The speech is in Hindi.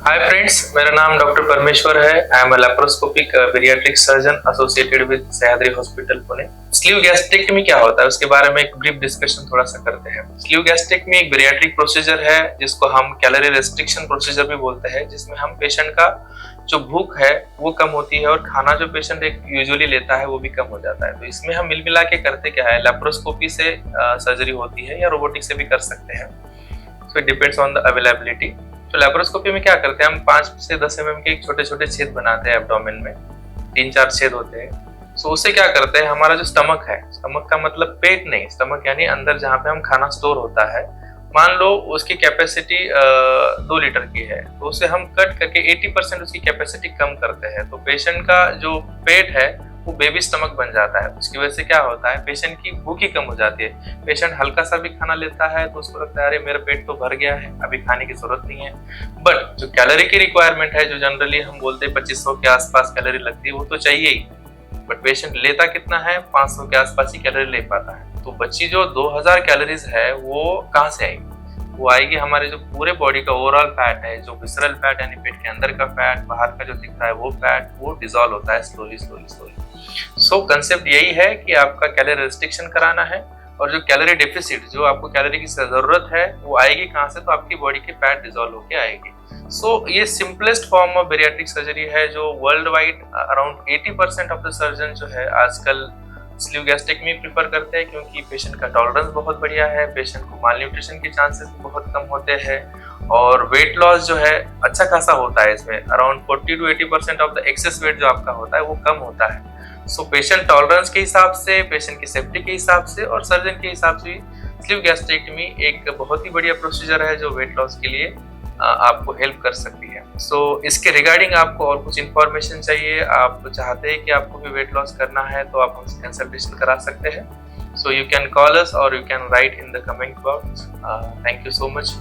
हाय फ्रेंड्स, मेरा नाम डॉक्टर परमेश्वर है। I am a laparoscopic bariatric surgeon associated with Sahyadri hospital Pune. Sleeve gastrectomy क्या होता है उसके बारे में एक ब्रीफ डिस्कशन थोड़ा सा करते हैं। स्लीव गैस्ट्रेक्टमी एक बेरियाट्रिक प्रोसीजर है जिसको हम कैलोरी रेस्ट्रिक्शन प्रोसीजर भी बोलते हैं, जिसमें हम पेशेंट का जो भूख है वो कम होती है और खाना जो पेशेंट एक यूजुअली लेता है वो भी कम हो जाता है। तो इसमें हम मिल मिला के करते क्या है, लैप्रोस्कोपी से सर्जरी होती है या रोबोटिक से भी कर सकते हैं। So it depends on the availability. तो लैप्रोस्कोपी में क्या करते हैं, हम 5 से 10 mm के छोटे छोटे छेद बनाते हैं एब्डोमेन में, 3-4 छेद होते हैं। सो उससे क्या करते हैं, हमारा जो स्टमक है, स्टमक का मतलब पेट नहीं, स्टमक यानी अंदर जहाँ पे हम खाना स्टोर होता है, मान लो उसकी कैपेसिटी 2 लीटर की है, तो उसे हम कट करके 80% उसकी कैपेसिटी कम करते हैं। तो पेशेंट का जो पेट है वो बेबी स्टमक बन जाता है। उसकी वजह से क्या होता है, पेशेंट की भूख ही कम हो जाती है। पेशेंट हल्का सा भी खाना लेता है तो उसको लगता है अरे मेरा पेट तो भर गया है, अभी खाने की जरूरत नहीं है। बट जो कैलोरी की रिक्वायरमेंट है, जो जनरली हम बोलते हैं 2500 के आसपास कैलोरी लगती है, वो तो चाहिए ही। बट पेशेंट लेता कितना है, 500 के आसपास ही कैलोरी ले पाता है। तो बच्ची जो 2000 कैलोरीज है वो कहाँ से आएगी? वो आएगी हमारे जो पूरे बॉडी का ओवरऑल फैट है, जो विसरल फैट यानी पेट के अंदर का फैट, बाहर का जो दिखता है वो फैट, वो डिसॉल्व होता है स्लोली स्लोली स्लोली। सो कंसेप्ट यही है कि आपका कैलोरी रेस्ट्रिक्शन कराना है, और जो कैलोरी डेफिसिट, जो आपको कैलोरी की जरूरत है, वो आएगी कहाँ से? तो आपकी बॉडी के फैट डिसॉल्व होके आएगी। सो ये simplest form of bariatric surgery है, जो world wide around 80% of the surgeon जो है आजकल स्लीव गैस्ट्रेक्टमी प्रीफर करते हैं, क्योंकि पेशेंट का टॉलरेंस बहुत बढ़िया है, पेशेंट को माल न्यूट्रिशन के चांसेस बहुत कम होते हैं, और वेट लॉस जो है अच्छा खासा होता है। इसमें around 40 to 80% of the access wait जो आपका होता है वो कम होता है। सो पेशेंट टॉलरेंस के हिसाब से, पेशेंट की सेफ्टी के हिसाब से और सर्जन के हिसाब से स्लीव गैस्ट्रेक्टमी एक बहुत ही बढ़िया प्रोसीजर है जो वेट लॉस के लिए आपको हेल्प कर सकती है। सो इसके रिगार्डिंग आपको और कुछ इन्फॉर्मेशन चाहिए, आप चाहते हैं कि आपको भी वेट लॉस करना है, तो आप हमसे कंसल्टेशन करा सकते हैं। So you can call us or you can write in the comment box. Thank you so much.